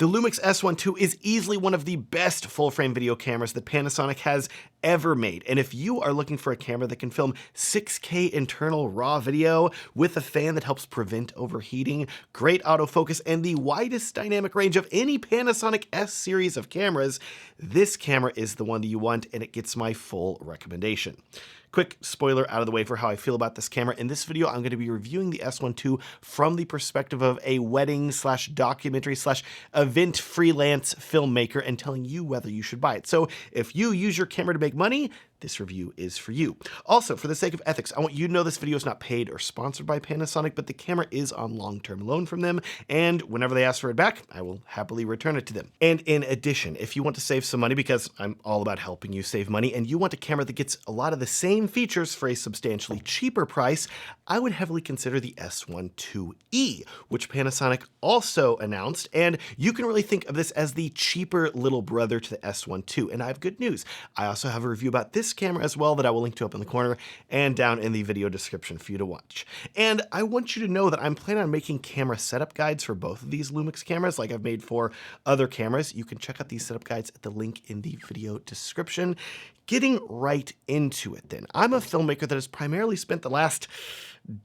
The Lumix S1 II is easily one of the best full-frame video cameras that Panasonic has ever made. And if you are looking for a camera that can film 6K internal raw video with a fan that helps prevent overheating, great autofocus, and the widest dynamic range of any Panasonic S series of cameras, this camera is the one that you want, and it gets my full recommendation. Quick spoiler out of the way for how I feel about this camera. In this video, I'm going to be reviewing the S1 II from the perspective of a wedding slash documentary slash event freelance filmmaker and telling you whether you should buy it. So if you use your camera to make money, this review is for you. Also, for the sake of ethics, I want you to know this video is not paid or sponsored by Panasonic, but the camera is on long-term loan from them, and whenever they ask for it back, I will happily return it to them. And in addition, if you want to save some money, because I'm all about helping you save money, and you want a camera that gets a lot of the same features for a substantially cheaper price, I would heavily consider the S1 IIe, which Panasonic also announced, and you can really think of this as the cheaper little brother to the S1 II. And I have good news. I also have a review about this camera as well that I will link to up in the corner and down in the video description for you to watch. And I want you to know that I'm planning on making camera setup guides for both of these Lumix cameras like I've made for other cameras. You can check out these setup guides at the link in the video description. Getting right into it then. I'm a filmmaker that has primarily spent the last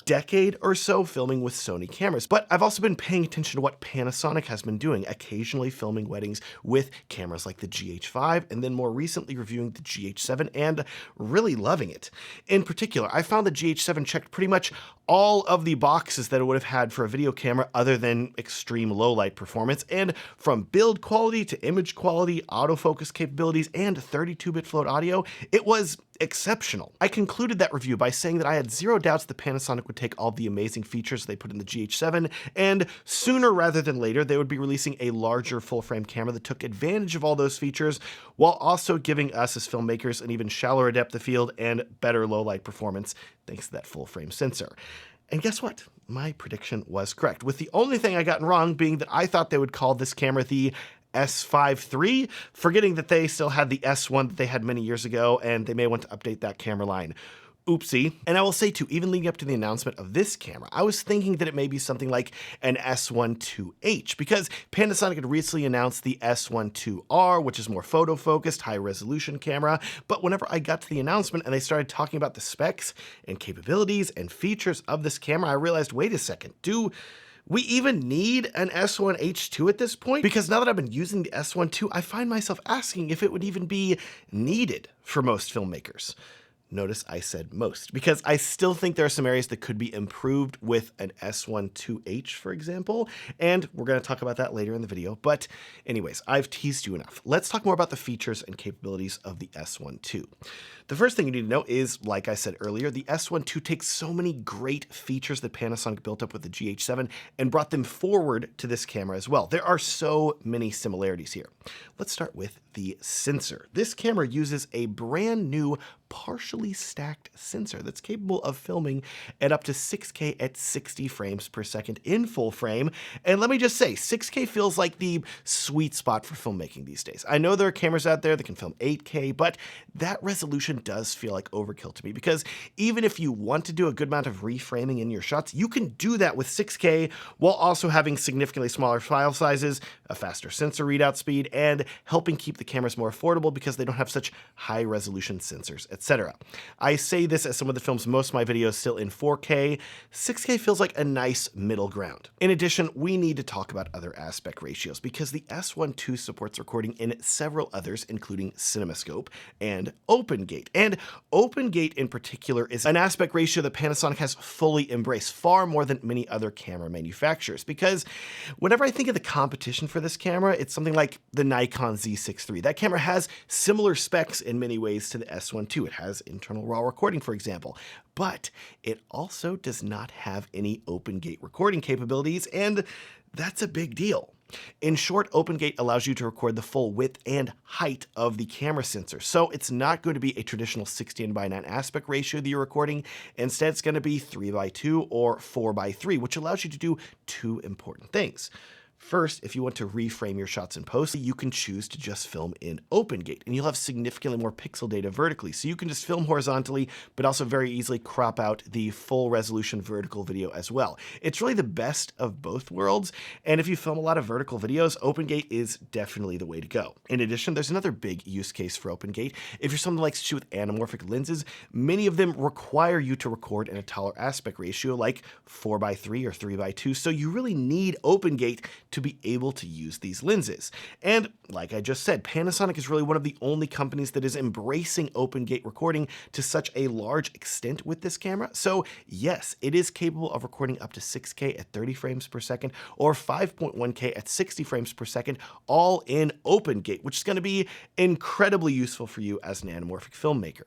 decade or so filming with Sony cameras, but I've also been paying attention to what Panasonic has been doing, occasionally filming weddings with cameras like the GH5, and then more recently reviewing the GH7 and really loving it. In particular, I found the GH7 checked pretty much all of the boxes that it would have had for a video camera other than extreme low light performance, and from build quality to image quality, autofocus capabilities, and 32-bit float audio, it was exceptional. I concluded that review by saying that I had zero doubts that Panasonic would take all the amazing features they put in the GH7, and sooner rather than later, they would be releasing a larger full-frame camera that took advantage of all those features, while also giving us as filmmakers an even shallower depth of field and better low-light performance, thanks to that full-frame sensor. And guess what? My prediction was correct, with the only thing I got wrong being that I thought they would call this camera the S5 III, forgetting that they still had the S1 that they had many years ago, and they may want to update that camera line. Oopsie. And I will say too, even leading up to the announcement of this camera, I was thinking that it may be something like an S1 IIH, because Panasonic had recently announced the S1 IIR, which is more photo-focused, high-resolution camera, but whenever I got to the announcement and they started talking about the specs and capabilities and features of this camera, I realized, wait a second, do we even need an S1H II at this point? Because now that I've been using the S1 II, I find myself asking if it would even be needed for most filmmakers. Notice I said most, because I still think there are some areas that could be improved with an S1 IIH, for example, and we're going to talk about that later in the video. But anyways, I've teased you enough. Let's talk more about the features and capabilities of the S1 II. The first thing you need to know is, like I said earlier, the S1 II takes so many great features that Panasonic built up with the GH7 and brought them forward to this camera as well. There are so many similarities here. Let's start with the sensor. This camera uses a brand new partially stacked sensor that's capable of filming at up to 6K at 60 frames per second in full frame. And let me just say, 6K feels like the sweet spot for filmmaking these days. I know there are cameras out there that can film 8K, but that resolution does feel like overkill to me, because even if you want to do a good amount of reframing in your shots, you can do that with 6K while also having significantly smaller file sizes, a faster sensor readout speed, and helping keep the cameras more affordable because they don't have such high resolution sensors, etc. I say this as someone that films most of my videos still in 4K. 6K feels like a nice middle ground. In addition, we need to talk about other aspect ratios, because the S1 II supports recording in several others, including CinemaScope and OpenGate. And OpenGate in particular is an aspect ratio that Panasonic has fully embraced, far more than many other camera manufacturers, because whenever I think of the competition for this camera, it's something like the Nikon Z6 III. That camera has similar specs in many ways to the S1 II. It has internal RAW recording, for example, but it also does not have any OpenGate recording capabilities, and that's a big deal. In short, OpenGate allows you to record the full width and height of the camera sensor, so it's not going to be a traditional 16:9 aspect ratio that you're recording. Instead, it's going to be 3:2 or 4:3, which allows you to do two important things. First, if you want to reframe your shots in post, you can choose to just film in OpenGate, and you'll have significantly more pixel data vertically. So you can just film horizontally, but also very easily crop out the full resolution vertical video as well. It's really the best of both worlds, and if you film a lot of vertical videos, OpenGate is definitely the way to go. In addition, there's another big use case for OpenGate. If you're someone who likes to shoot with anamorphic lenses, many of them require you to record in a taller aspect ratio like 4:3 or 3:2, so you really need OpenGate to be able to use these lenses. And like I just said, Panasonic is really one of the only companies that is embracing OpenGate recording to such a large extent with this camera. So yes, it is capable of recording up to 6K at 30 frames per second or 5.1K at 60 frames per second, all in OpenGate, which is going to be incredibly useful for you as an anamorphic filmmaker.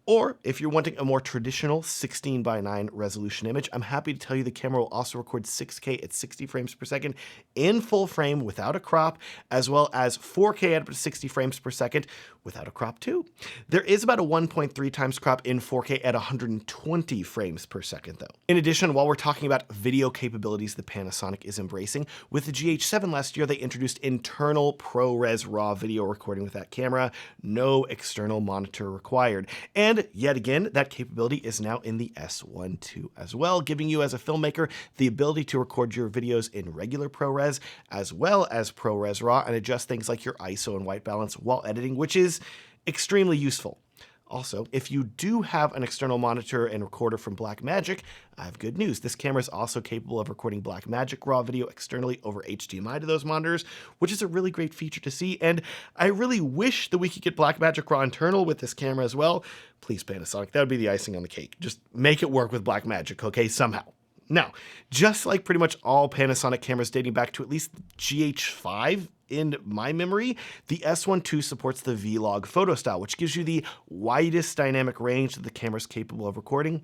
Or if you're wanting a more traditional 16:9 resolution image, I'm happy to tell you the camera will also record 6K at 60 frames per second in full frame without a crop, as well as 4K at up to 60 frames per second without a crop too. There is about a 1.3 times crop in 4K at 120 frames per second though. In addition, while we're talking about video capabilities that Panasonic is embracing, with the GH7 last year, they introduced internal ProRes RAW video recording with that camera, no external monitor required. And yet again, that capability is now in the S1 II as well, giving you as a filmmaker the ability to record your videos in regular ProRes as well as ProRes RAW and adjust things like your ISO and white balance while editing, which is extremely useful. Also, if you do have an external monitor and recorder from Blackmagic, I have good news. This camera is also capable of recording Blackmagic RAW video externally over HDMI to those monitors, which is a really great feature to see, and I really wish that we could get Blackmagic RAW internal with this camera as well. Please, Panasonic, that would be the icing on the cake. Just make it work with Blackmagic, okay, somehow. Now, just like pretty much all Panasonic cameras dating back to at least GH5 in my memory, the S1 II supports the Vlog photo style, which gives you the widest dynamic range that the camera is capable of recording.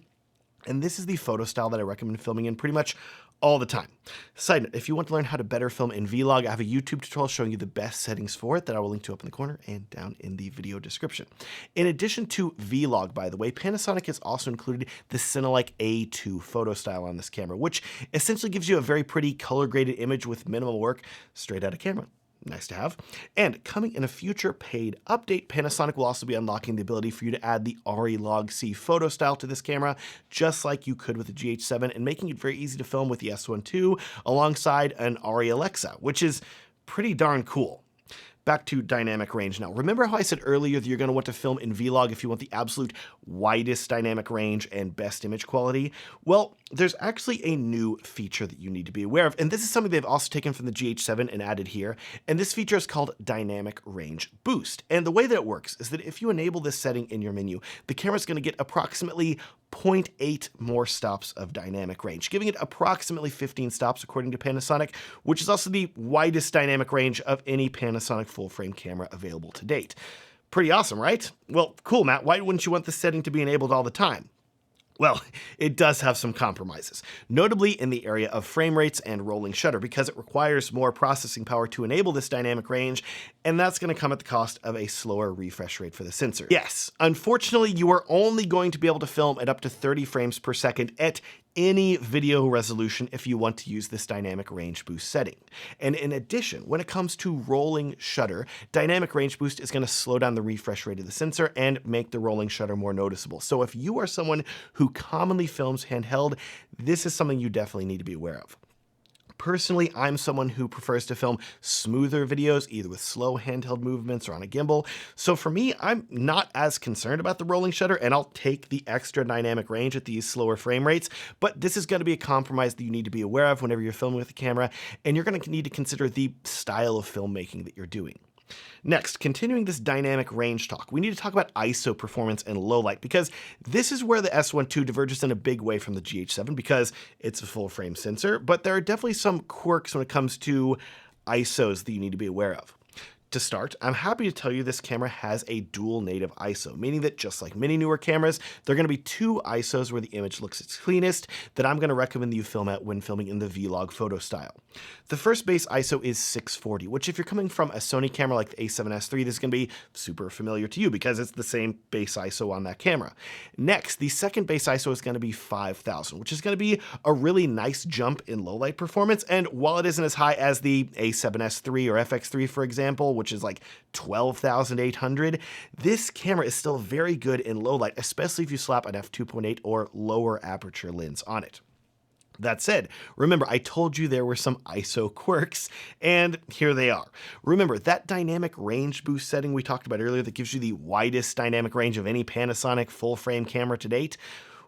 And this is the photo style that I recommend filming in pretty much all the time. Side note, if you want to learn how to better film in Vlog, I have a YouTube tutorial showing you the best settings for it that I will link to up in the corner and down in the video description. In addition to Vlog, by the way, Panasonic has also included the Cinelike A2 photo style on this camera, which essentially gives you a very pretty color graded image with minimal work straight out of camera. Nice to have. And coming in a future paid update, Panasonic will also be unlocking the ability for you to add the ARRI Log C photo style to this camera, just like you could with the GH7, and making it very easy to film with the S1 II alongside an ARRI Alexa, which is pretty darn cool. Back to dynamic range now. Remember how I said earlier that you're going to want to film in Vlog if you want the absolute widest dynamic range and best image quality? Well, there's actually a new feature that you need to be aware of, and this is something they've also taken from the GH7 and added here, and this feature is called Dynamic Range Boost. And the way that it works is that if you enable this setting in your menu, the camera's going to get approximately 0.8 more stops of dynamic range, giving it approximately 15 stops according to Panasonic, which is also the widest dynamic range of any Panasonic full-frame camera available to date. Pretty awesome, right? Well, cool, Matt. Why wouldn't you want this setting to be enabled all the time? Well, it does have some compromises, notably in the area of frame rates and rolling shutter, because it requires more processing power to enable this dynamic range, and that's going to come at the cost of a slower refresh rate for the sensor. Yes, unfortunately, you are only going to be able to film at up to 30 frames per second at any video resolution if you want to use this dynamic range boost setting. And in addition, when it comes to rolling shutter, dynamic range boost is going to slow down the refresh rate of the sensor and make the rolling shutter more noticeable. So if you are someone who commonly films handheld, this is something you definitely need to be aware of. Personally, I'm someone who prefers to film smoother videos, either with slow handheld movements or on a gimbal. So for me, I'm not as concerned about the rolling shutter, and I'll take the extra dynamic range at these slower frame rates. But this is going to be a compromise that you need to be aware of whenever you're filming with the camera, and you're going to need to consider the style of filmmaking that you're doing. Next, continuing this dynamic range talk, we need to talk about ISO performance and low light, because this is where the S1 II diverges in a big way from the GH7 because it's a full frame sensor, but there are definitely some quirks when it comes to ISOs that you need to be aware of. To start, I'm happy to tell you this camera has a dual native ISO, meaning that just like many newer cameras, there are going to be two ISOs where the image looks its cleanest that I'm going to recommend that you film at when filming in the vlog photo style. The first base ISO is 640, which if you're coming from a Sony camera like the A7S III, this is going to be super familiar to you because it's the same base ISO on that camera. Next, the second base ISO is going to be 5000, which is going to be a really nice jump in low light performance, and while it isn't as high as the A7S III or FX3, for example, which is like 12,800, this camera is still very good in low light, especially if you slap an f2.8 or lower aperture lens on it. That said, remember I told you there were some ISO quirks, and here they are. Remember that dynamic range boost setting we talked about earlier that gives you the widest dynamic range of any Panasonic full-frame camera to date?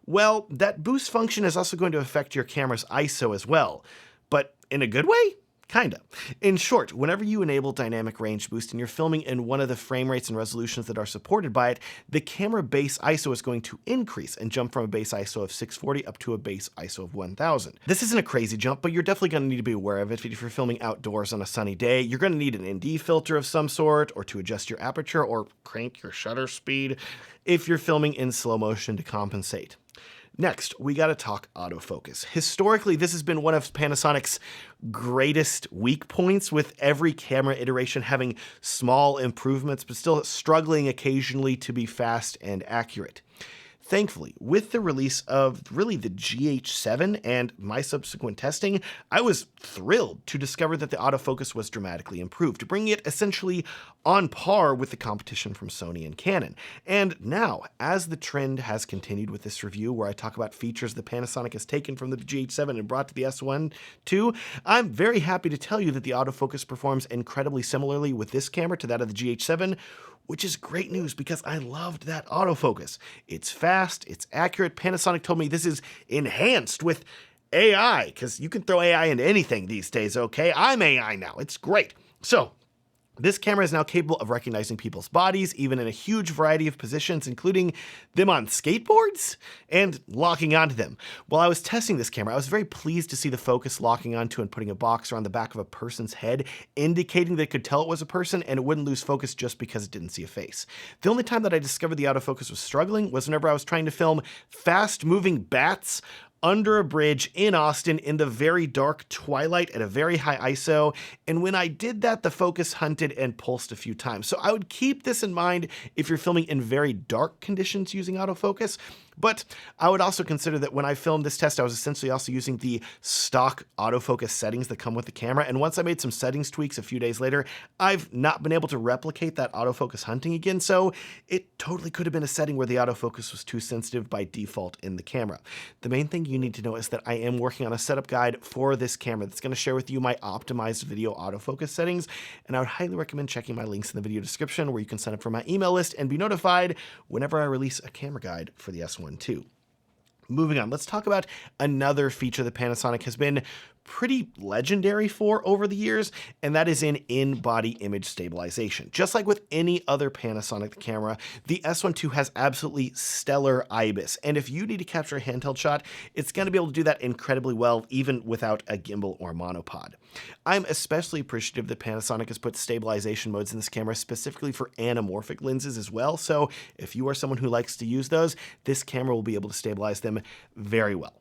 Well, that boost function is also going to affect your camera's ISO as well, but in a good way? Kinda. In short, whenever you enable dynamic range boost and you're filming in one of the frame rates and resolutions that are supported by it, the camera base ISO is going to increase and jump from a base ISO of 640 up to a base ISO of 1000. This isn't a crazy jump, but you're definitely going to need to be aware of it. If you're filming outdoors on a sunny day, you're going to need an ND filter of some sort, or to adjust your aperture, or crank your shutter speed if you're filming in slow motion to compensate. Next, we gotta talk autofocus. Historically, this has been one of Panasonic's greatest weak points, with every camera iteration having small improvements, but still struggling occasionally to be fast and accurate. Thankfully, with the release of really the GH7 and my subsequent testing, I was thrilled to discover that the autofocus was dramatically improved, bringing it essentially on par with the competition from Sony and Canon. And now, as the trend has continued with this review, where I talk about features that Panasonic has taken from the GH7 and brought to the S1 II, I'm very happy to tell you that the autofocus performs incredibly similarly with this camera to that of the GH7, which is great news because I loved that autofocus. It's fast, it's accurate. Panasonic told me this is enhanced with AI, because you can throw AI into anything these days, okay? I'm AI now, it's great. So, this camera is now capable of recognizing people's bodies, even in a huge variety of positions, including them on skateboards and locking onto them. While I was testing this camera, I was very pleased to see the focus locking onto and putting a box around the back of a person's head, indicating that it could tell it was a person and it wouldn't lose focus just because it didn't see a face. The only time that I discovered the autofocus was struggling was whenever I was trying to film fast-moving bats under a bridge in Austin in the very dark twilight at a very high ISO, and when I did that, the focus hunted and pulsed a few times. So I would keep this in mind if you're filming in very dark conditions using autofocus, but I would also consider that when I filmed this test, I was essentially also using the stock autofocus settings that come with the camera, and once I made some settings tweaks a few days later, I've not been able to replicate that autofocus hunting again, so it totally could have been a setting where the autofocus was too sensitive by default in the camera. The main thing you need to know is that I am working on a setup guide for this camera that's going to share with you my optimized video autofocus settings, and I would highly recommend checking my links in the video description where you can sign up for my email list and be notified whenever I release a camera guide for the S1 II. Moving on, let's talk about another feature that Panasonic has been pretty legendary for over the years, and that is in-body image stabilization. Just like with any other Panasonic camera, the S1 II has absolutely stellar IBIS, and if you need to capture a handheld shot, it's going to be able to do that incredibly well, even without a gimbal or monopod. I'm especially appreciative that Panasonic has put stabilization modes in this camera specifically for anamorphic lenses as well, so if you are someone who likes to use those, this camera will be able to stabilize them very well.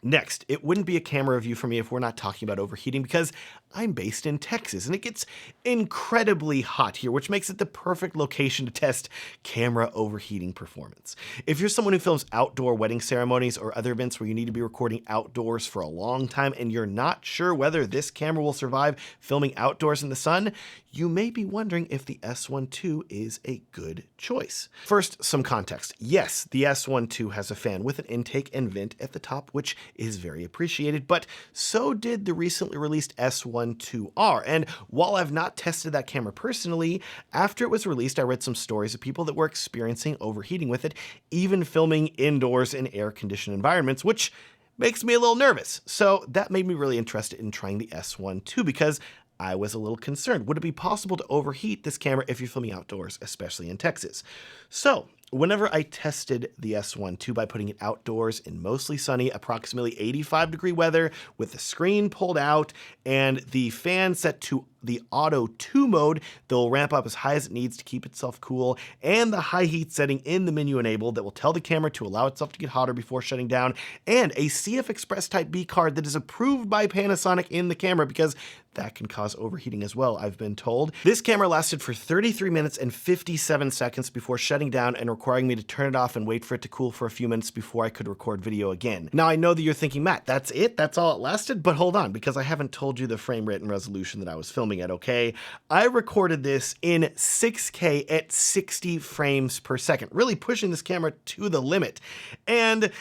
Next, it wouldn't be a camera review for me if we're not talking about overheating, because I'm based in Texas and it gets incredibly hot here, which makes it the perfect location to test camera overheating performance. If you're someone who films outdoor wedding ceremonies or other events where you need to be recording outdoors for a long time and you're not sure whether this camera will survive filming outdoors in the sun, you may be wondering if the S1 II is a good choice. First, some context. Yes, the S1 II has a fan with an intake and vent at the top, which is very appreciated, but so did the recently released S1 IIR, and while I've not tested that camera personally, after it was released I read some stories of people that were experiencing overheating with it, even filming indoors in air-conditioned environments, which makes me a little nervous. So that made me really interested in trying the S1 II because I was a little concerned. Would it be possible to overheat this camera if you're filming outdoors, especially in Texas? So Whenever I tested the S1 II by putting it outdoors in mostly sunny, approximately 85-degree weather with the screen pulled out and the fan set to the Auto 2 mode that will ramp up as high as it needs to keep itself cool, and the high heat setting in the menu enabled that will tell the camera to allow itself to get hotter before shutting down, and a CF Express Type B card that is approved by Panasonic in the camera because that can cause overheating as well, I've been told. This camera lasted for 33 minutes and 57 seconds before shutting down and requiring me to turn it off and wait for it to cool for a few minutes before I could record video again. Now I know that you're thinking, Matt, that's it? That's all it lasted? But hold on, because I haven't told you the frame rate and resolution that I was filming at, okay? I recorded this in 6K at 60 frames per second, really pushing this camera to the limit. And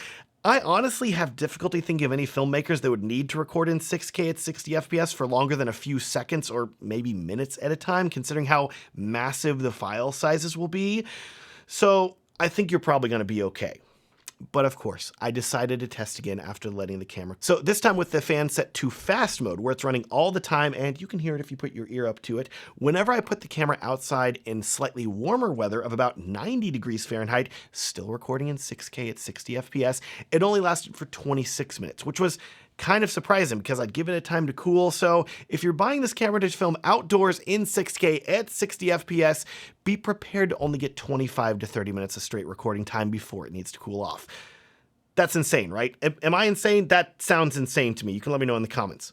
I honestly have difficulty thinking of any filmmakers that would need to record in 6K at 60 FPS for longer than a few seconds or maybe minutes at a time, considering how massive the file sizes will be. So I think you're probably going to be okay. But of course, I decided to test again after letting the camera. So this time with the fan set to fast mode, where it's running all the time, and you can hear it if you put your ear up to it. Whenever I put the camera outside in slightly warmer weather of about 90 degrees Fahrenheit, still recording in 6K at 60 FPS, it only lasted for 26 minutes, which was kind of surprising because I'd given it time to cool. So if you're buying this camera to film outdoors in 6K at 60 FPS, be prepared to only get 25 to 30 minutes of straight recording time before it needs to cool off. That's insane, right? Am I insane? That sounds insane to me. You can let me know in the comments.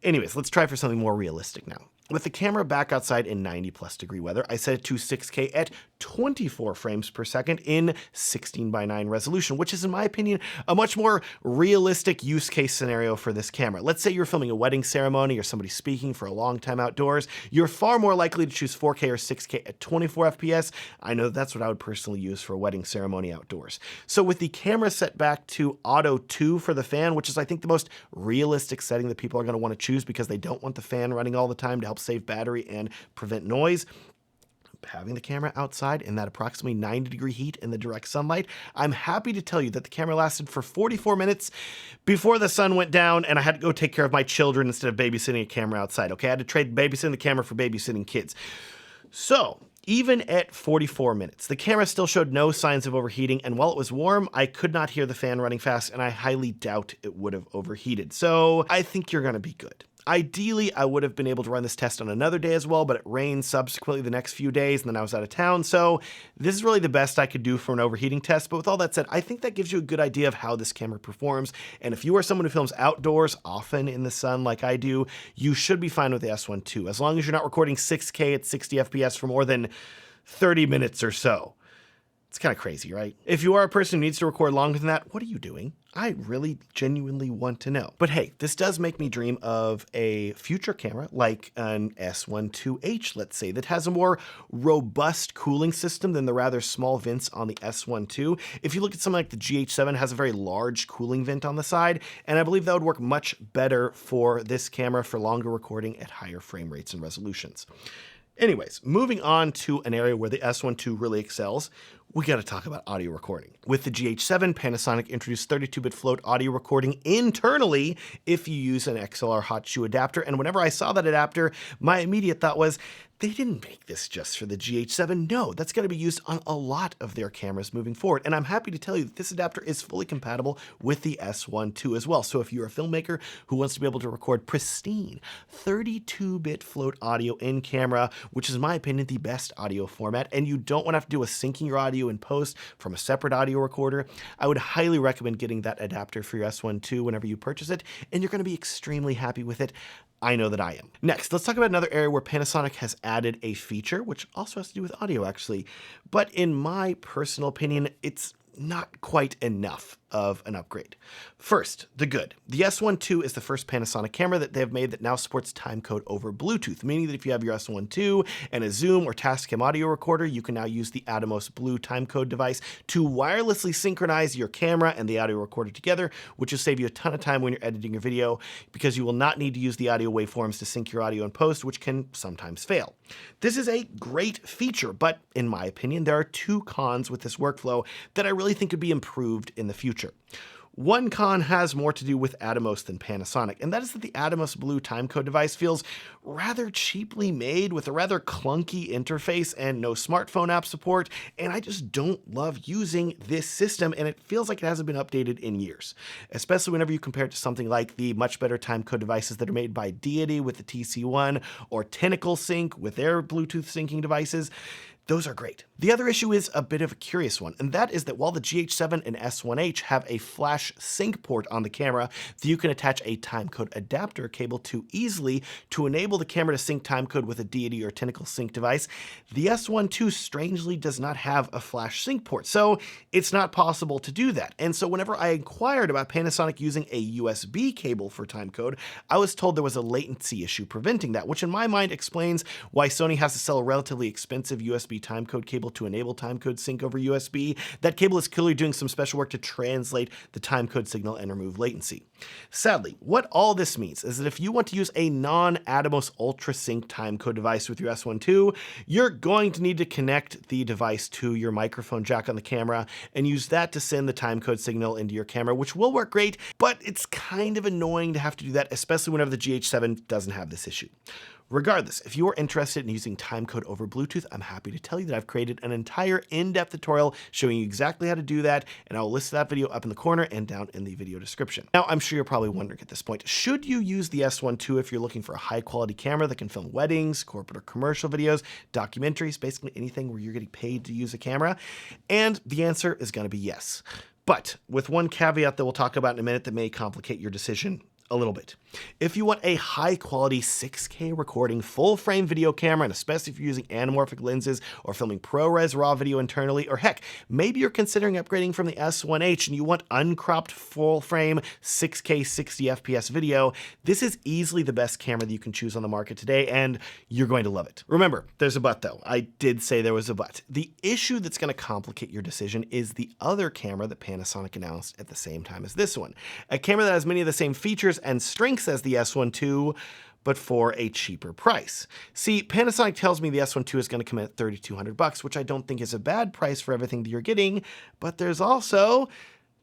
Anyways, let's try for something more realistic now. With the camera back outside in 90+ degree weather, I set it to 6K at 24 frames per second in 16:9 resolution, which is, in my opinion, a much more realistic use case scenario for this camera. Let's say you're filming a wedding ceremony or somebody speaking for a long time outdoors. You're far more likely to choose 4K or 6K at 24 FPS. I know that's what I would personally use for a wedding ceremony outdoors. So with the camera set back to Auto 2 for the fan, which is, I think, the most realistic setting that people are going to want to choose because they don't want the fan running all the time to help save battery and prevent noise, having the camera outside in that approximately 90-degree heat in the direct sunlight, I'm happy to tell you that the camera lasted for 44 minutes before the sun went down and I had to go take care of my children instead of babysitting a camera outside. Okay, I had to trade babysitting the camera for babysitting kids. So even at 44 minutes, the camera still showed no signs of overheating, and while it was warm, I could not hear the fan running fast, and I highly doubt it would have overheated. So I think you're gonna be good. Ideally, I would have been able to run this test on another day as well, but it rained subsequently the next few days, and then I was out of town, so this is really the best I could do for an overheating test. But with all that said, I think that gives you a good idea of how this camera performs, and if you are someone who films outdoors often in the sun like I do, you should be fine with the S1 II, as long as you're not recording 6K at 60 FPS for more than 30 minutes or so. It's kind of crazy, right? If you are a person who needs to record longer than that, what are you doing? I really genuinely want to know. But hey, this does make me dream of a future camera like an S1II, let's say, that has a more robust cooling system than the rather small vents on the S1 II. If you look at something like the GH7, it has a very large cooling vent on the side, and I believe that would work much better for this camera for longer recording at higher frame rates and resolutions. Anyways, moving on to an area where the S1 II really excels, we got to talk about audio recording. With the GH7, Panasonic introduced 32-bit float audio recording internally if you use an XLR hot shoe adapter, and whenever I saw that adapter, my immediate thought was, they didn't make this just for the GH7. No, that's going to be used on a lot of their cameras moving forward. And I'm happy to tell you that this adapter is fully compatible with the S1 II as well. So if you're a filmmaker who wants to be able to record pristine 32-bit float audio in camera, which is in my opinion the best audio format, and you don't want to have to do a syncing your audio in post from a separate audio recorder, I would highly recommend getting that adapter for your S1 II whenever you purchase it, and you're going to be extremely happy with it. I know that I am. Next, let's talk about another area where Panasonic has added a feature, which also has to do with audio actually, but in my personal opinion, it's not quite enough of an upgrade. First, the good. The S1 II is the first Panasonic camera that they have made that now supports timecode over Bluetooth, meaning that if you have your S1 II and a Zoom or Tascam audio recorder, you can now use the Atomos Blue timecode device to wirelessly synchronize your camera and the audio recorder together, which will save you a ton of time when you're editing your video because you will not need to use the audio waveforms to sync your audio in post, which can sometimes fail. This is a great feature, but in my opinion, there are two cons with this workflow that I really think could be improved in the future. One con has more to do with Atomos than Panasonic, and that is that the Atomos Blue timecode device feels rather cheaply made with a rather clunky interface and no smartphone app support, and I just don't love using this system, and it feels like it hasn't been updated in years, especially whenever you compare it to something like the much better timecode devices that are made by Deity with the TC1 or Tentacle Sync with their Bluetooth syncing devices. Those are great. The other issue is a bit of a curious one, and that is that while the GH7 and S1H have a flash sync port on the camera that you can attach a timecode adapter cable to easily to enable the camera to sync timecode with a Deity or Tentacle Sync device, the S1 II strangely does not have a flash sync port, so it's not possible to do that. And so whenever I inquired about Panasonic using a USB cable for timecode, I was told there was a latency issue preventing that, which in my mind explains why Sony has to sell a relatively expensive USB timecode cable to enable timecode sync over USB. That cable is clearly doing some special work to translate the timecode signal and remove latency. Sadly, what all this means is that if you want to use a non-Atomos Ultra Sync timecode device with your S1 II, you're going to need to connect the device to your microphone jack on the camera and use that to send the timecode signal into your camera, which will work great, but it's kind of annoying to have to do that, especially whenever the GH7 doesn't have this issue. Regardless, if you are interested in using timecode over Bluetooth, I'm happy to tell you that I've created an entire in-depth tutorial showing you exactly how to do that, and I'll list that video up in the corner and down in the video description. Now, I'm sure you're probably wondering at this point, should you use the S1 II if you're looking for a high-quality camera that can film weddings, corporate or commercial videos, documentaries, basically anything where you're getting paid to use a camera? And the answer is going to be yes. But with one caveat that we'll talk about in a minute that may complicate your decision a little bit. If you want a high quality 6K recording full frame video camera, and especially if you're using anamorphic lenses or filming ProRes raw video internally, or heck, maybe you're considering upgrading from the S1H and you want uncropped full frame 6K 60 FPS video, this is easily the best camera that you can choose on the market today, and you're going to love it. Remember, there's a but though. I did say there was a but. The issue that's going to complicate your decision is the other camera that Panasonic announced at the same time as this one. A camera that has many of the same features and strengths as the S1 II, but for a cheaper price. See, Panasonic tells me the S1 II is going to come in at $3,200, which I don't think is a bad price for everything that you're getting, but there's also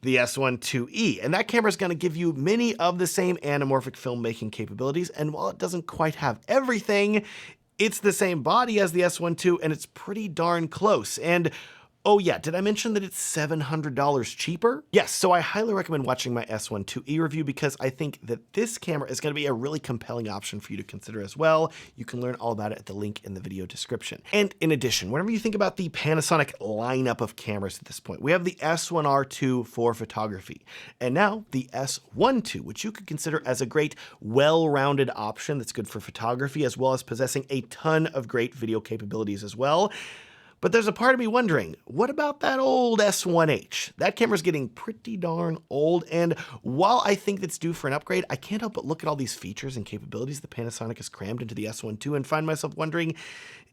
the S1 IIe, and that camera is going to give you many of the same anamorphic filmmaking capabilities, and while it doesn't quite have everything, it's the same body as the S1 II, and it's pretty darn close. And oh yeah, did I mention that it's $700 cheaper? Yes, so I highly recommend watching my S1 IIe review because I think that this camera is going to be a really compelling option for you to consider as well. You can learn all about it at the link in the video description. And in addition, whenever you think about the Panasonic lineup of cameras at this point, we have the S1R2 for photography, and now the S1 II, which you could consider as a great, well-rounded option that's good for photography as well as possessing a ton of great video capabilities as well. But there's a part of me wondering, what about that old S1H? That camera's getting pretty darn old, and while I think it's due for an upgrade, I can't help but look at all these features and capabilities that Panasonic has crammed into the S1 II and find myself wondering,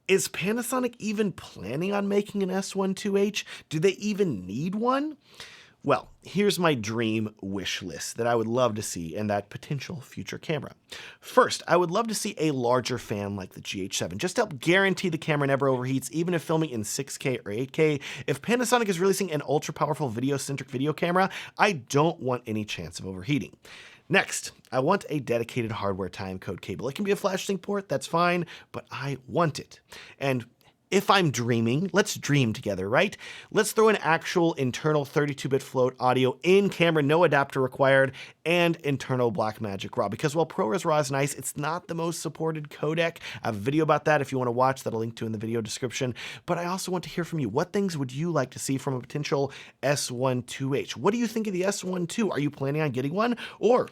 is Panasonic even planning on making an S1 IIH? Do they even need one? Well, here's my dream wish list that I would love to see in that potential future camera. First, I would love to see a larger fan like the GH7, just to help guarantee the camera never overheats, even if filming in 6K or 8K. If Panasonic is releasing an ultra-powerful video-centric video camera, I don't want any chance of overheating. Next, I want a dedicated hardware timecode cable. It can be a flash sync port, that's fine, but I want it. And if I'm dreaming, let's dream together, right? Let's throw an actual internal 32-bit float audio in camera, no adapter required, and internal Blackmagic RAW. Because while ProRes RAW is nice, it's not the most supported codec. I have a video about that if you want to watch that I'll link to in the video description. But I also want to hear from you. What things would you like to see from a potential S1 IIH? What do you think of the S1 II? Are you planning on getting one? Or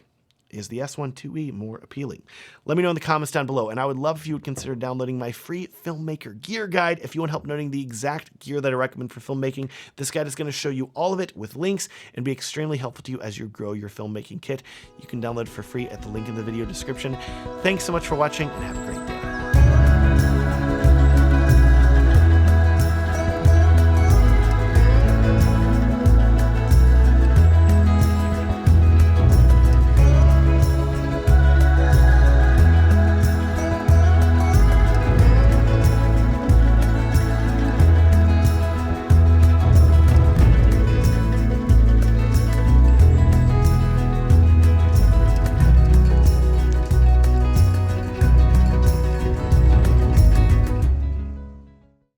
is the S1 IIe more appealing? Let me know in the comments down below, and I would love if you would consider downloading my free filmmaker gear guide if you want help noting the exact gear that I recommend for filmmaking. This guide is going to show you all of it with links and be extremely helpful to you as you grow your filmmaking kit. You can download it for free at the link in the video description. Thanks so much for watching, and have a great day.